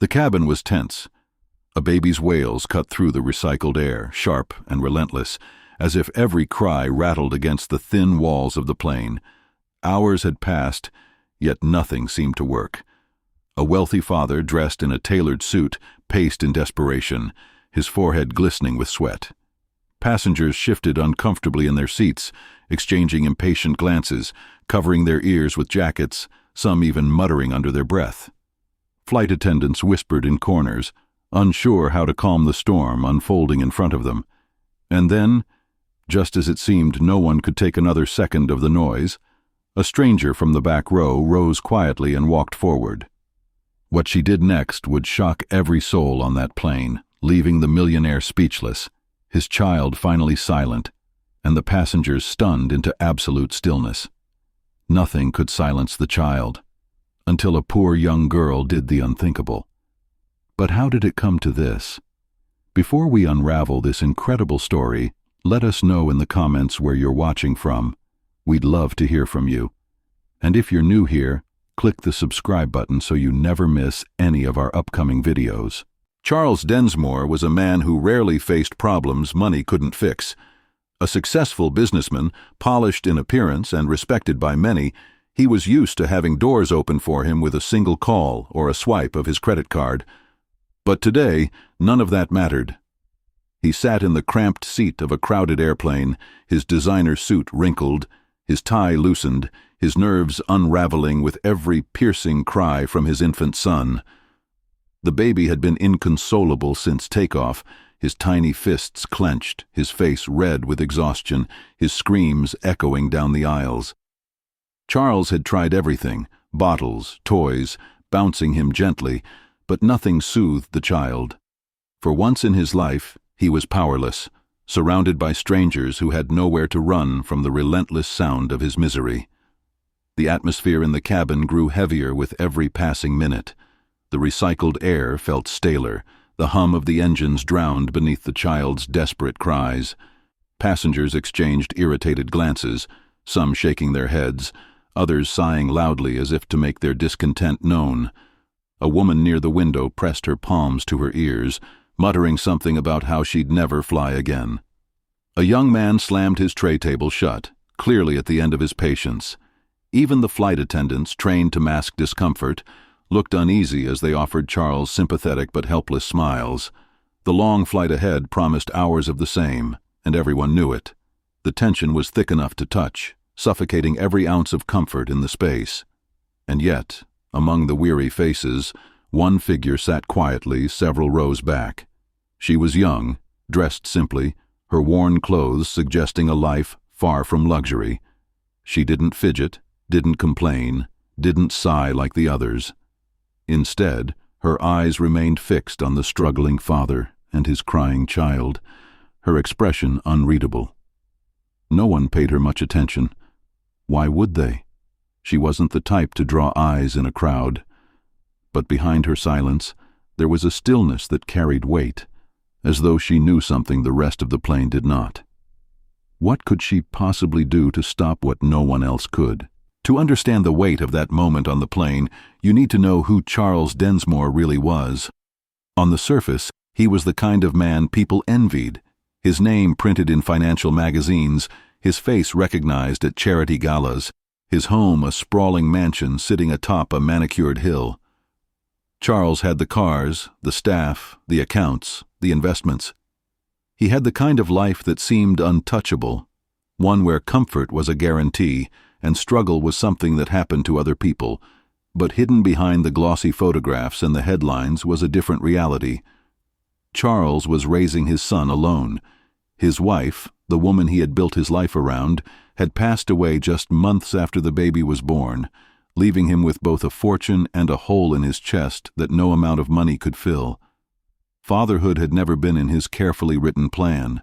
The cabin was tense. A baby's wails cut through the recycled air, sharp and relentless, as if every cry rattled against the thin walls of the plane. Hours had passed, yet nothing seemed to work. A wealthy father, dressed in a tailored suit, paced in desperation, his forehead glistening with sweat. Passengers shifted uncomfortably in their seats, exchanging impatient glances, covering their ears with jackets, some even muttering under their breath. Flight attendants whispered in corners, unsure how to calm the storm unfolding in front of them. And then, just as it seemed no one could take another second of the noise, a stranger from the back row rose quietly and walked forward. What she did next would shock every soul on that plane, leaving the millionaire speechless, his child finally silent, and the passengers stunned into absolute stillness. Nothing could silence the child, until a poor young girl did the unthinkable. But how did it come to this? Before we unravel this incredible story, let us know in the comments where you're watching from. We'd love to hear from you. And if you're new here, click the subscribe button so you never miss any of our upcoming videos. Charles Densmore was a man who rarely faced problems money couldn't fix. A successful businessman, polished in appearance and respected by many, he was used to having doors open for him with a single call or a swipe of his credit card. But today, none of that mattered. He sat in the cramped seat of a crowded airplane, his designer suit wrinkled, his tie loosened, his nerves unraveling with every piercing cry from his infant son. The baby had been inconsolable since takeoff, his tiny fists clenched, his face red with exhaustion, his screams echoing down the aisles. Charles had tried everything, bottles, toys, bouncing him gently, but nothing soothed the child. For once in his life, he was powerless, surrounded by strangers who had nowhere to run from the relentless sound of his misery. The atmosphere in the cabin grew heavier with every passing minute. The recycled air felt staler, the hum of the engines drowned beneath the child's desperate cries. Passengers exchanged irritated glances, some shaking their heads, others sighing loudly as if to make their discontent known. A woman near the window pressed her palms to her ears, muttering something about how she'd never fly again. A young man slammed his tray table shut, clearly at the end of his patience. Even the flight attendants, trained to mask discomfort, looked uneasy as they offered Charles sympathetic but helpless smiles. The long flight ahead promised hours of the same, and everyone knew it. The tension was thick enough to touch, suffocating every ounce of comfort in the space. And yet, among the weary faces, one figure sat quietly several rows back. She was young, dressed simply, her worn clothes suggesting a life far from luxury. She didn't fidget, didn't complain, didn't sigh like the others. Instead, her eyes remained fixed on the struggling father and his crying child, her expression unreadable. No one paid her much attention. Why would they? She wasn't the type to draw eyes in a crowd. But behind her silence, there was a stillness that carried weight, as though she knew something the rest of the plane did not. What could she possibly do to stop what no one else could? To understand the weight of that moment on the plane, you need to know who Charles Densmore really was. On the surface, he was the kind of man people envied. His name printed in financial magazines, his face recognized at charity galas, his home a sprawling mansion sitting atop a manicured hill. Charles had the cars, the staff, the accounts, the investments. He had the kind of life that seemed untouchable, one where comfort was a guarantee and struggle was something that happened to other people, but hidden behind the glossy photographs and the headlines was a different reality. Charles was raising his son alone. His wife, the woman he had built his life around, had passed away just months after the baby was born, leaving him with both a fortune and a hole in his chest that no amount of money could fill. Fatherhood had never been in his carefully written plan.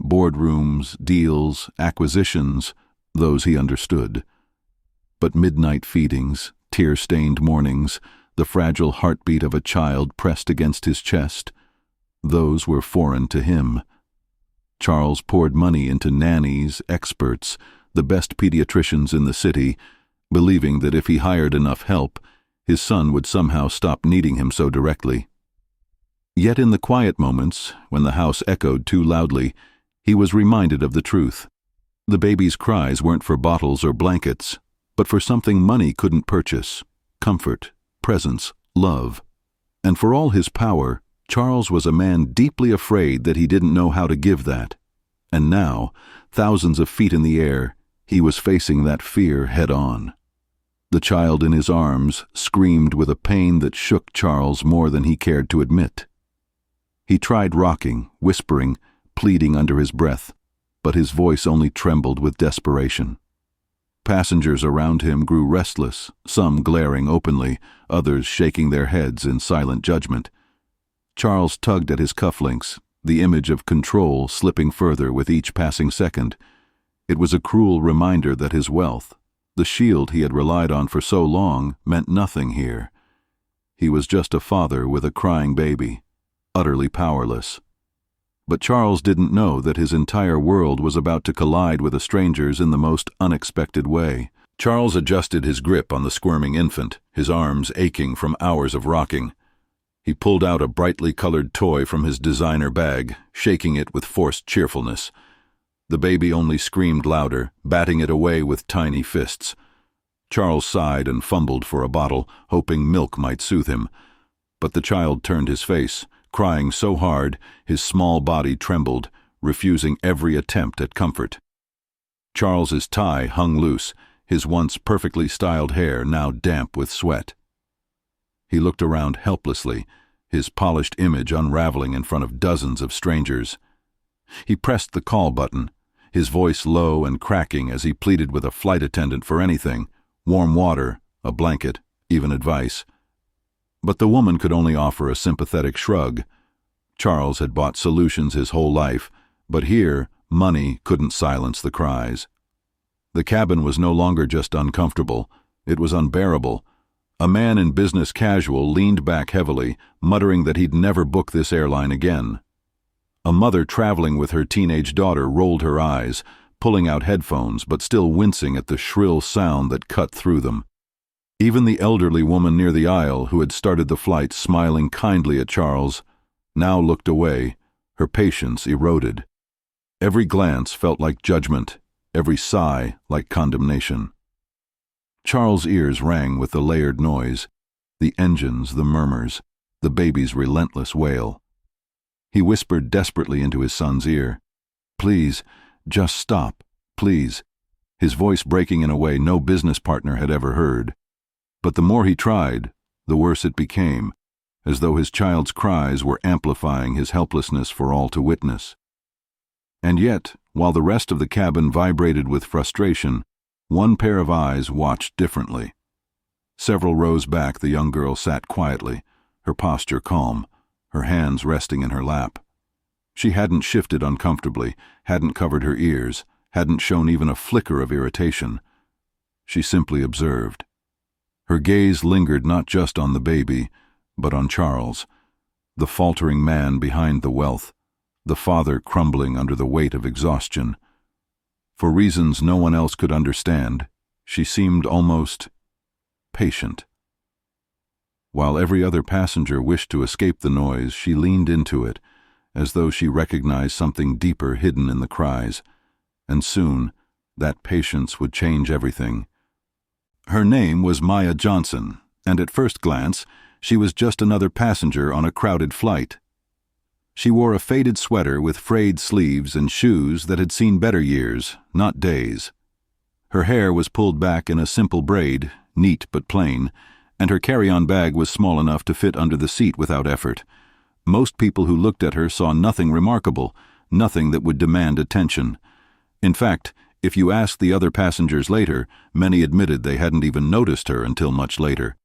Boardrooms, deals, acquisitions, those he understood. But midnight feedings, tear-stained mornings, the fragile heartbeat of a child pressed against his chest, those were foreign to him. Charles poured money into nannies, experts, the best pediatricians in the city, believing that if he hired enough help, his son would somehow stop needing him so directly. Yet in the quiet moments, when the house echoed too loudly, he was reminded of the truth. The baby's cries weren't for bottles or blankets, but for something money couldn't purchase: comfort, presence, love. And for all his power, Charles was a man deeply afraid that he didn't know how to give that. And now, thousands of feet in the air, he was facing that fear head-on. The child in his arms screamed with a pain that shook Charles more than he cared to admit. He tried rocking, whispering, pleading under his breath, but his voice only trembled with desperation. Passengers around him grew restless, some glaring openly, others shaking their heads in silent judgment. Charles tugged at his cufflinks, the image of control slipping further with each passing second. It was a cruel reminder that his wealth, the shield he had relied on for so long, meant nothing here. He was just a father with a crying baby, utterly powerless. But Charles didn't know that his entire world was about to collide with a stranger's in the most unexpected way. Charles adjusted his grip on the squirming infant, his arms aching from hours of rocking. He pulled out a brightly colored toy from his designer bag, shaking it with forced cheerfulness. The baby only screamed louder, batting it away with tiny fists. Charles sighed and fumbled for a bottle, hoping milk might soothe him. But the child turned his face, crying so hard his small body trembled, refusing every attempt at comfort. Charles's tie hung loose, his once perfectly styled hair now damp with sweat. He looked around helplessly, his polished image unraveling in front of dozens of strangers. He pressed the call button, his voice low and cracking as he pleaded with a flight attendant for anything: warm water, a blanket, even advice. But the woman could only offer a sympathetic shrug. Charles had bought solutions his whole life, but here money couldn't silence the cries. The cabin was no longer just uncomfortable, it was unbearable. A man in business casual leaned back heavily, muttering that he'd never book this airline again. A mother traveling with her teenage daughter rolled her eyes, pulling out headphones but still wincing at the shrill sound that cut through them. Even the elderly woman near the aisle, who had started the flight smiling kindly at Charles, now looked away, her patience eroded. Every glance felt like judgment, every sigh like condemnation. Charles' ears rang with the layered noise, the engines, the murmurs, the baby's relentless wail. He whispered desperately into his son's ear, "Please, just stop, please," his voice breaking in a way no business partner had ever heard. But the more he tried, the worse it became, as though his child's cries were amplifying his helplessness for all to witness. And yet, while the rest of the cabin vibrated with frustration, one pair of eyes watched differently. Several rows back, the young girl sat quietly, her posture calm, her hands resting in her lap. She hadn't shifted uncomfortably, hadn't covered her ears, hadn't shown even a flicker of irritation. She simply observed. Her gaze lingered not just on the baby, but on Charles, the faltering man behind the wealth, the father crumbling under the weight of exhaustion. For reasons no one else could understand, she seemed almost patient. While every other passenger wished to escape the noise, she leaned into it, as though she recognized something deeper hidden in the cries, and soon that patience would change everything. Her name was Maya Johnson, and at first glance, she was just another passenger on a crowded flight. She wore a faded sweater with frayed sleeves and shoes that had seen better years, not days. Her hair was pulled back in a simple braid, neat but plain, and her carry-on bag was small enough to fit under the seat without effort. Most people who looked at her saw nothing remarkable, nothing that would demand attention. In fact, if you asked the other passengers later, many admitted they hadn't even noticed her until much later.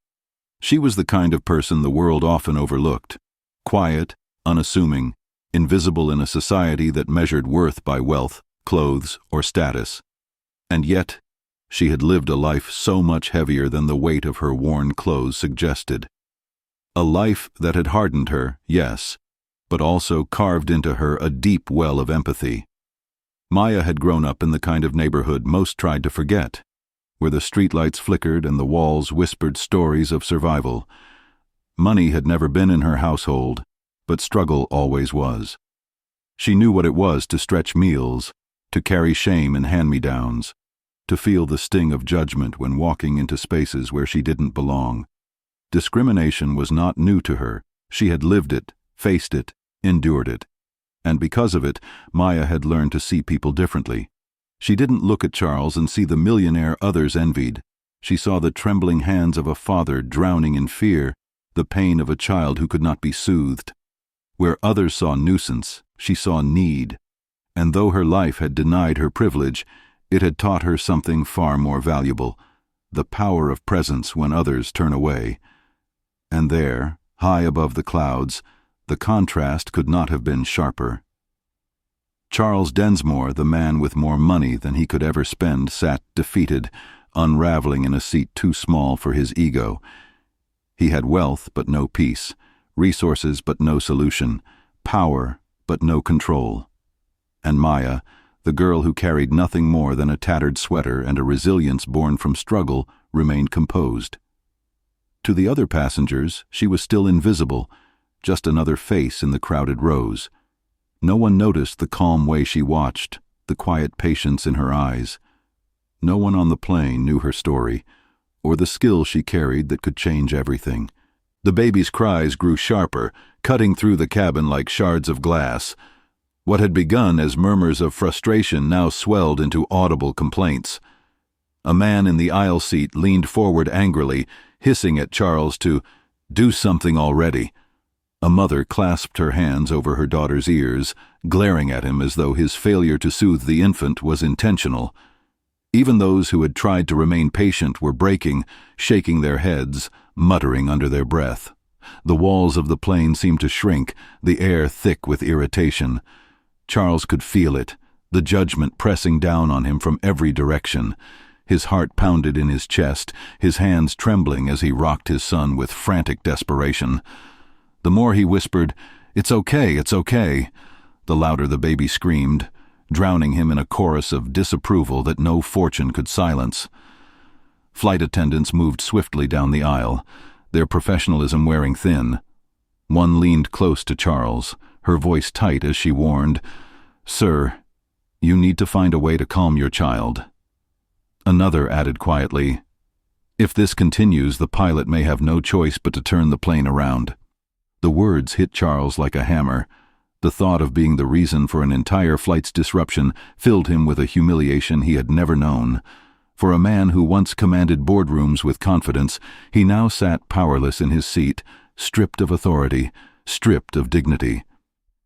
She was the kind of person the world often overlooked: quiet, unassuming, invisible in a society that measured worth by wealth, clothes, or status. And yet, she had lived a life so much heavier than the weight of her worn clothes suggested. A life that had hardened her, yes, but also carved into her a deep well of empathy. Maya had grown up in the kind of neighborhood most tried to forget. where the streetlights flickered and the walls whispered stories of survival. Money had never been in her household, but struggle always was. She knew what it was to stretch meals, to carry shame in hand-me-downs, to feel the sting of judgment when walking into spaces where she didn't belong. Discrimination was not new to her. She had lived it, faced it, endured it. And because of it, Maya had learned to see people differently. She didn't look at Charles and see the millionaire others envied. She saw the trembling hands of a father drowning in fear, the pain of a child who could not be soothed. Where others saw nuisance, she saw need. And though her life had denied her privilege, it had taught her something far more valuable, the power of presence when others turn away. And there, high above the clouds, the contrast could not have been sharper. Charles Densmore, the man with more money than he could ever spend, sat defeated, unraveling in a seat too small for his ego. He had wealth but no peace, resources but no solution, power but no control. And Maya, the girl who carried nothing more than a tattered sweater and a resilience born from struggle, remained composed. To the other passengers, she was still invisible, just another face in the crowded rows. No one noticed the calm way she watched, the quiet patience in her eyes. No one on the plane knew her story, or the skill she carried that could change everything. The baby's cries grew sharper, cutting through the cabin like shards of glass. What had begun as murmurs of frustration now swelled into audible complaints. A man in the aisle seat leaned forward angrily, hissing at Charles to do something already. A mother clasped her hands over her daughter's ears, glaring at him as though his failure to soothe the infant was intentional. Even those who had tried to remain patient were breaking, shaking their heads, muttering under their breath. The walls of the plane seemed to shrink, the air thick with irritation. Charles could feel it, the judgment pressing down on him from every direction. His heart pounded in his chest, his hands trembling as he rocked his son with frantic desperation. The more he whispered, "It's okay, it's okay," the louder the baby screamed, drowning him in a chorus of disapproval that no fortune could silence. Flight attendants moved swiftly down the aisle, their professionalism wearing thin. One leaned close to Charles, her voice tight as she warned, "Sir, you need to find a way to calm your child." Another added quietly, "If this continues, the pilot may have no choice but to turn the plane around." The words hit Charles like a hammer. The thought of being the reason for an entire flight's disruption filled him with a humiliation he had never known. For a man who once commanded boardrooms with confidence, he now sat powerless in his seat, stripped of authority, stripped of dignity.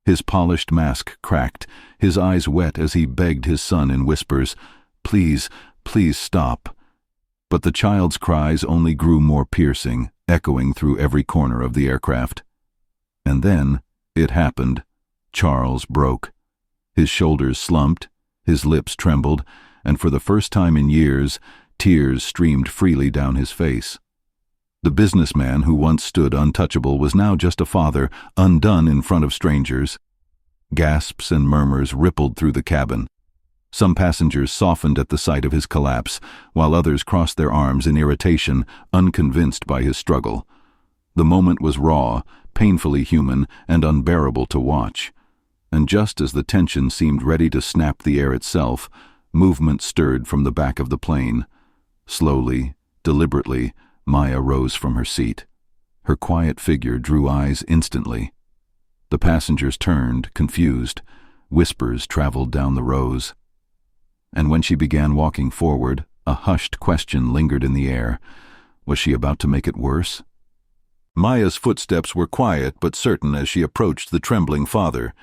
His polished mask cracked, his eyes wet as he begged his son in whispers, "Please, please stop." But the child's cries only grew more piercing, echoing through every corner of the aircraft. And then it happened. Charles broke. His shoulders slumped, his lips trembled, and for the first time in years, tears streamed freely down his face. The businessman who once stood untouchable was now just a father, undone in front of strangers. Gasps and murmurs rippled through the cabin. Some passengers softened at the sight of his collapse, while others crossed their arms in irritation, unconvinced by his struggle. The moment was raw, painfully human, and unbearable to watch. And just as the tension seemed ready to snap the air itself, movement stirred from the back of the plane. Slowly, deliberately, Maya rose from her seat. Her quiet figure drew eyes instantly. The passengers turned, confused. Whispers traveled down the rows. And when she began walking forward, a hushed question lingered in the air. Was she about to make it worse? Maya's footsteps were quiet but certain as she approached the trembling father.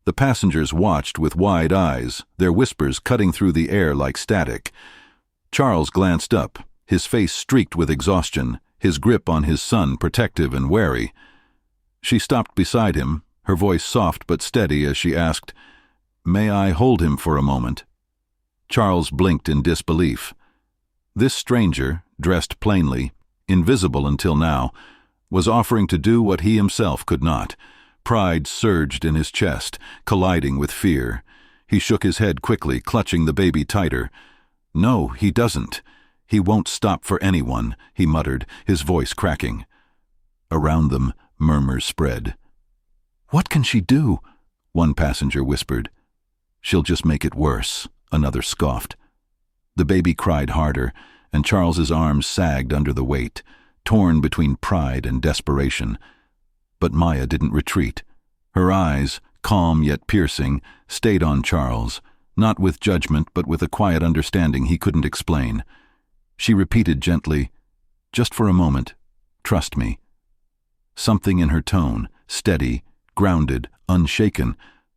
The passengers watched with wide eyes, their whispers cutting through the air like static. Charles glanced up, his face streaked with exhaustion, his grip on his son protective and wary. She stopped beside him, her voice soft but steady as she asked, "May I hold him for a moment?" Charles blinked in disbelief. This stranger, dressed plainly, invisible until now, was offering to do what he himself could not. Pride surged in his chest, colliding with fear. He shook his head quickly, clutching the baby tighter. "No, he doesn't. "He won't stop for anyone," he muttered, his voice cracking. Around them, murmurs spread. "What can she do?" one passenger whispered. "She'll just make it worse," another scoffed. The baby cried harder, and Charles's arms sagged under the weight, torn between pride and desperation. But Maya didn't retreat. Her eyes, calm yet piercing, stayed on Charles, not with judgment but with a quiet understanding he couldn't explain. She repeated gently, "Just for a moment, trust me." Something in her tone, steady, grounded, unshaken,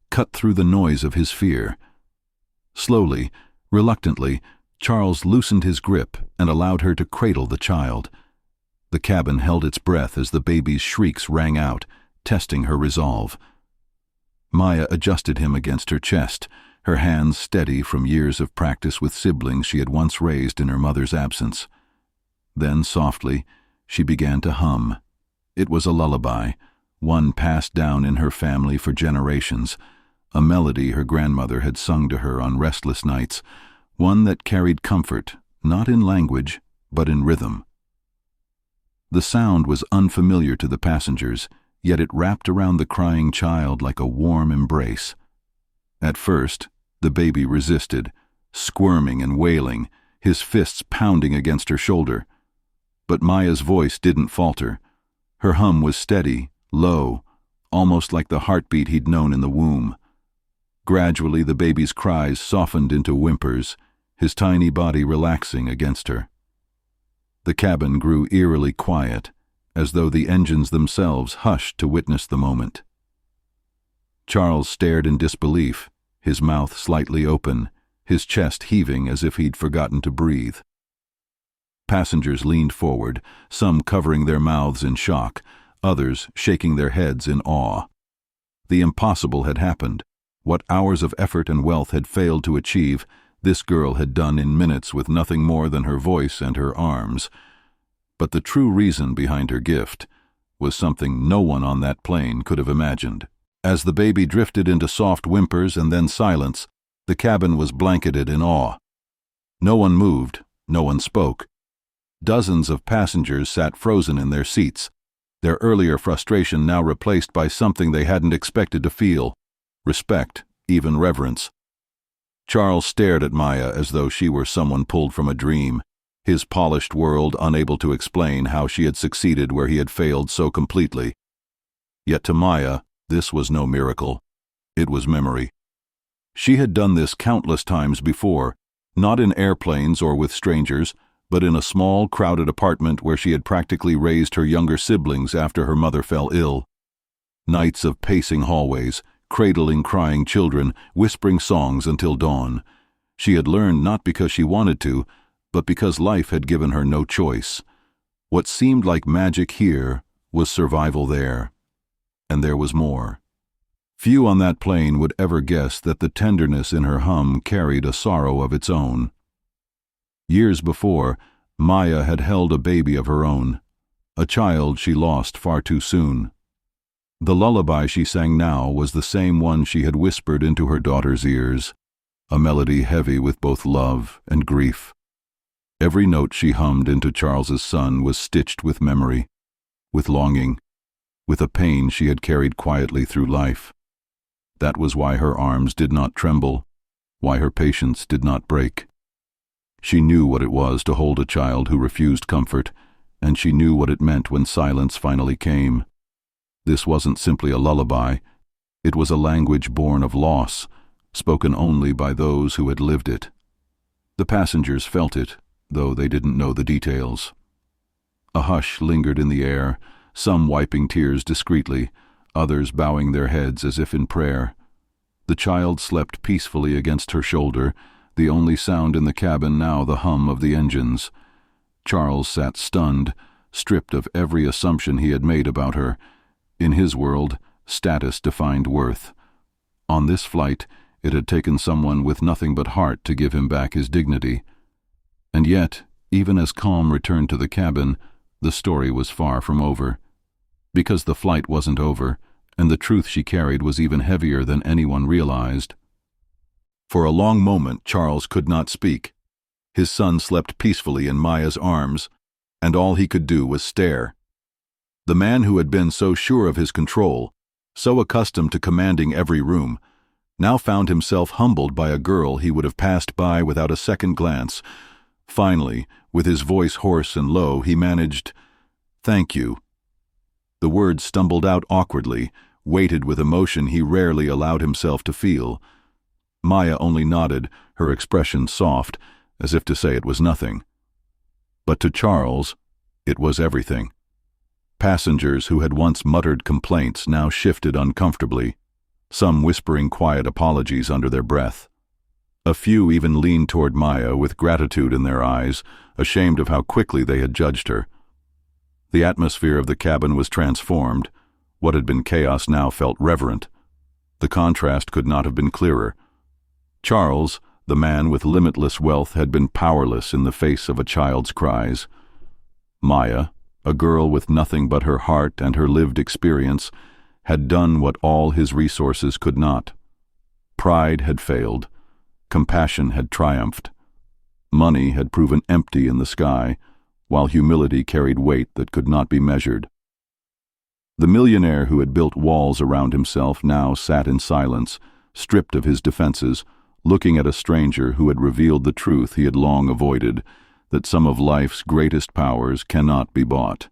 cut through the noise of his fear. Slowly, reluctantly, Charles loosened his grip and allowed her to cradle the child. The cabin held its breath as the baby's shrieks rang out, testing her resolve. Maya adjusted him against her chest, her hands steady from years of practice with siblings she had once raised in her mother's absence. Then, softly, she began to hum. It was a lullaby, one passed down in her family for generations, a melody her grandmother had sung to her on restless nights, one that carried comfort, not in language, but in rhythm. The sound was unfamiliar to the passengers, yet it wrapped around the crying child like a warm embrace. At first, the baby resisted, squirming and wailing, his fists pounding against her shoulder. But Maya's voice didn't falter. Her hum was steady, low, almost like the heartbeat he'd known in the womb. Gradually, the baby's cries softened into whimpers, his tiny body relaxing against her. The cabin grew eerily quiet, as though the engines themselves hushed to witness the moment. Charles stared in disbelief, his mouth slightly open, his chest heaving as if he'd forgotten to breathe. Passengers leaned forward, some covering their mouths in shock, others shaking their heads in awe. The impossible had happened. What hours of effort and wealth had failed to achieve, this girl had done in minutes with nothing more than her voice and her arms. But the true reason behind her gift was something no one on that plane could have imagined. As the baby drifted into soft whimpers and then silence, the cabin was blanketed in awe. No one moved, no one spoke. Dozens of passengers sat frozen in their seats, their earlier frustration now replaced by something they hadn't expected to feel: respect, even reverence. Charles stared at Maya as though she were someone pulled from a dream, his polished world unable to explain how she had succeeded where he had failed so completely. Yet to Maya, this was no miracle. It was memory. She had done this countless times before, not in airplanes or with strangers, but in a small, crowded apartment where she had practically raised her younger siblings after her mother fell ill. Nights of pacing hallways, cradling crying children, whispering songs until dawn. She had learned not because she wanted to, but because life had given her no choice. What seemed like magic here was survival there. And there was more. Few on that plane would ever guess that the tenderness in her hum carried a sorrow of its own. Years before, Maya had held a baby of her own, a child she lost far too soon. The lullaby she sang now was the same one she had whispered into her daughter's ears, a melody heavy with both love and grief. Every note she hummed into Charles's son was stitched with memory, with longing, with a pain she had carried quietly through life. That was why her arms did not tremble, why her patience did not break. She knew what it was to hold a child who refused comfort, and she knew what it meant when silence finally came. This wasn't simply a lullaby. It was a language born of loss, spoken only by those who had lived it. The passengers felt it, though they didn't know the details. A hush lingered in the air, some wiping tears discreetly, others bowing their heads as if in prayer. The child slept peacefully against her shoulder, the only sound in the cabin now the hum of the engines. Charles sat stunned, stripped of every assumption he had made about her. In his world, status defined worth. On this flight, it had taken someone with nothing but heart to give him back his dignity. And yet, even as calm returned to the cabin, the story was far from over. Because the flight wasn't over, and the truth she carried was even heavier than anyone realized. For a long moment, Charles could not speak. His son slept peacefully in Maya's arms, and all he could do was stare. The man who had been so sure of his control, so accustomed to commanding every room, now found himself humbled by a girl he would have passed by without a second glance. Finally, with his voice hoarse and low, he managed, "Thank you." The words stumbled out awkwardly, weighted with emotion he rarely allowed himself to feel. Maya only nodded, her expression soft, as if to say it was nothing. But to Charles, it was everything. Passengers who had once muttered complaints now shifted uncomfortably, some whispering quiet apologies under their breath. A few even leaned toward Maya with gratitude in their eyes, ashamed of how quickly they had judged her. The atmosphere of the cabin was transformed. What had been chaos now felt reverent. The contrast could not have been clearer. Charles, the man with limitless wealth, had been powerless in the face of a child's cries. Maya, a girl with nothing but her heart and her lived experience, had done what all his resources could not. Pride had failed. Compassion had triumphed. Money had proven empty in the sky, while humility carried weight that could not be measured. The millionaire who had built walls around himself now sat in silence, stripped of his defenses, looking at a stranger who had revealed the truth he had long avoided, that some of life's greatest powers cannot be bought.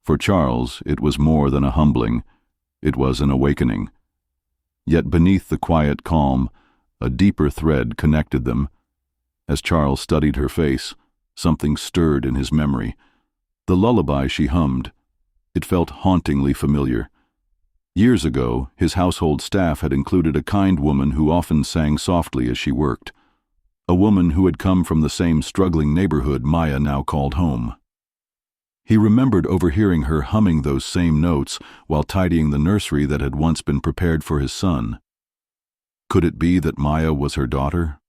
For Charles, it was more than a humbling, it was an awakening. Yet beneath the quiet calm, a deeper thread connected them. As Charles studied her face, something stirred in his memory. The lullaby she hummed. It felt hauntingly familiar. Years ago, his household staff had included a kind woman who often sang softly as she worked. A woman who had come from the same struggling neighborhood Maya now called home. He remembered overhearing her humming those same notes while tidying the nursery that had once been prepared for his son. Could it be that Maya was her daughter?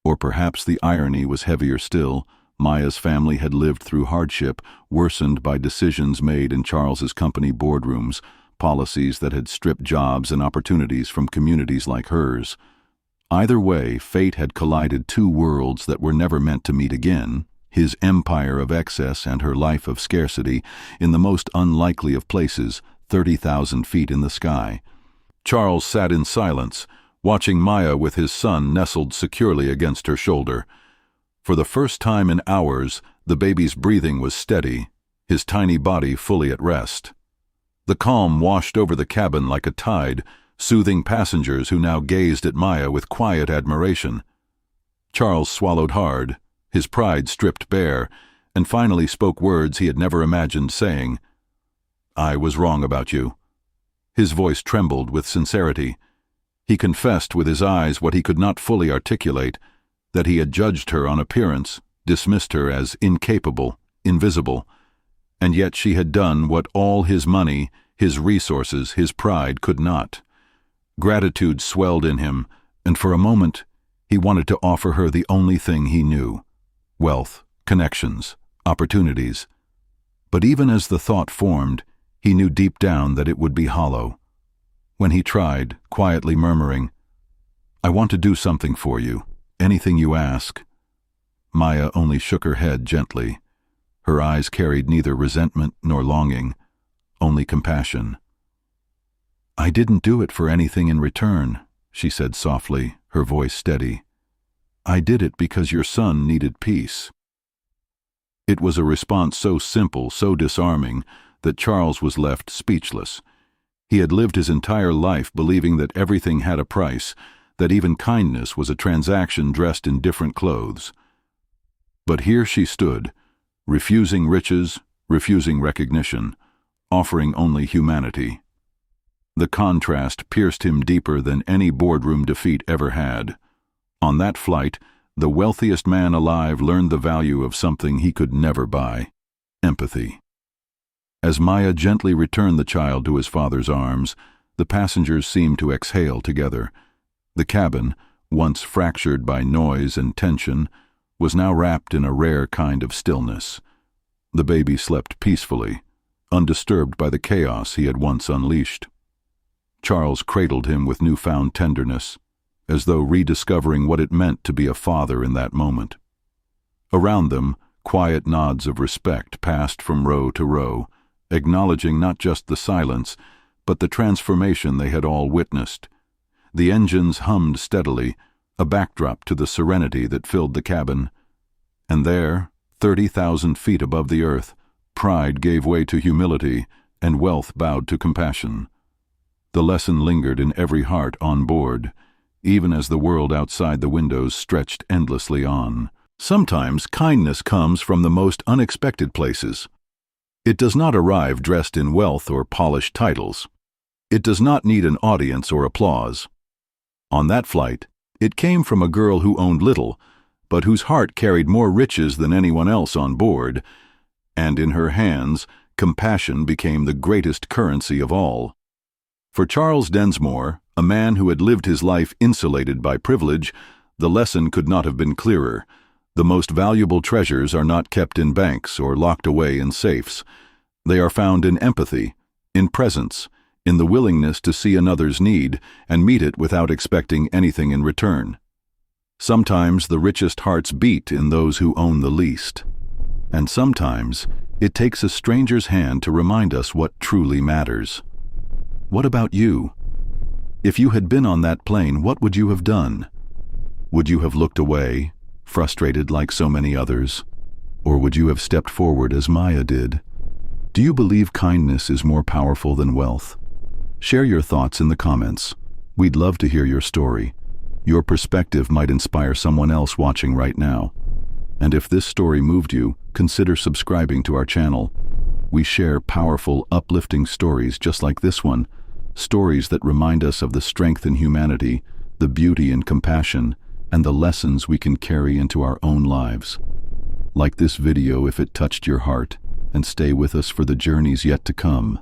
Or perhaps the irony was heavier still. Maya's family had lived through hardship, worsened by decisions made in Charles's company boardrooms, policies that had stripped jobs and opportunities from communities like hers. Either way, fate had collided two worlds that were never meant to meet again, his empire of excess and her life of scarcity, in the most unlikely of places, 30,000 feet in the sky. Charles sat in silence, watching Maya with his son nestled securely against her shoulder. For the first time in hours, the baby's breathing was steady, his tiny body fully at rest. The calm washed over the cabin like a tide, soothing passengers who now gazed at Maya with quiet admiration. Charles swallowed hard, his pride stripped bare, and finally spoke words he had never imagined saying. "I was wrong about you." His voice trembled with sincerity. He confessed with his eyes what he could not fully articulate, that he had judged her on appearance, dismissed her as incapable, invisible, and yet she had done what all his money, his resources, his pride could not. Gratitude swelled in him, and for a moment he wanted to offer her the only thing he knew: wealth, connections, opportunities. But even as the thought formed, he knew deep down that it would be hollow. When he tried, quietly murmuring, "I want to do something for you, anything you ask," Maya only shook her head gently. Her eyes carried neither resentment nor longing, only compassion. "I didn't do it for anything in return," she said softly, her voice steady. "I did it because your son needed peace." It was a response so simple, so disarming, that Charles was left speechless. He had lived his entire life believing that everything had a price, that even kindness was a transaction dressed in different clothes. But here she stood, refusing riches, refusing recognition, offering only humanity. The contrast pierced him deeper than any boardroom defeat ever had. On that flight, the wealthiest man alive learned the value of something he could never buy: empathy. As Maya gently returned the child to his father's arms, the passengers seemed to exhale together. The cabin, once fractured by noise and tension, was now wrapped in a rare kind of stillness. The baby slept peacefully, undisturbed by the chaos he had once unleashed. Charles cradled him with newfound tenderness, as though rediscovering what it meant to be a father in that moment. Around them, quiet nods of respect passed from row to row, acknowledging not just the silence, but the transformation they had all witnessed. The engines hummed steadily, a backdrop to the serenity that filled the cabin. And there, 30,000 feet above the earth, pride gave way to humility, and wealth bowed to compassion. The lesson lingered in every heart on board, even as the world outside the windows stretched endlessly on. Sometimes kindness comes from the most unexpected places. It does not arrive dressed in wealth or polished titles. It does not need an audience or applause. On that flight, it came from a girl who owned little, but whose heart carried more riches than anyone else on board, and in her hands, compassion became the greatest currency of all. For Charles Densmore, a man who had lived his life insulated by privilege, the lesson could not have been clearer. The most valuable treasures are not kept in banks or locked away in safes. They are found in empathy, in presence, in the willingness to see another's need and meet it without expecting anything in return. Sometimes the richest hearts beat in those who own the least. And sometimes it takes a stranger's hand to remind us what truly matters. What about you? If you had been on that plane, what would you have done? Would you have looked away, frustrated like so many others? Or would you have stepped forward as Maya did? Do you believe kindness is more powerful than wealth? Share your thoughts in the comments. We'd love to hear your story. Your perspective might inspire someone else watching right now. And if this story moved you, consider subscribing to our channel. We share powerful, uplifting stories just like this one. Stories that remind us of the strength in humanity, the beauty in compassion, and the lessons we can carry into our own lives. Like this video if it touched your heart, and stay with us for the journeys yet to come.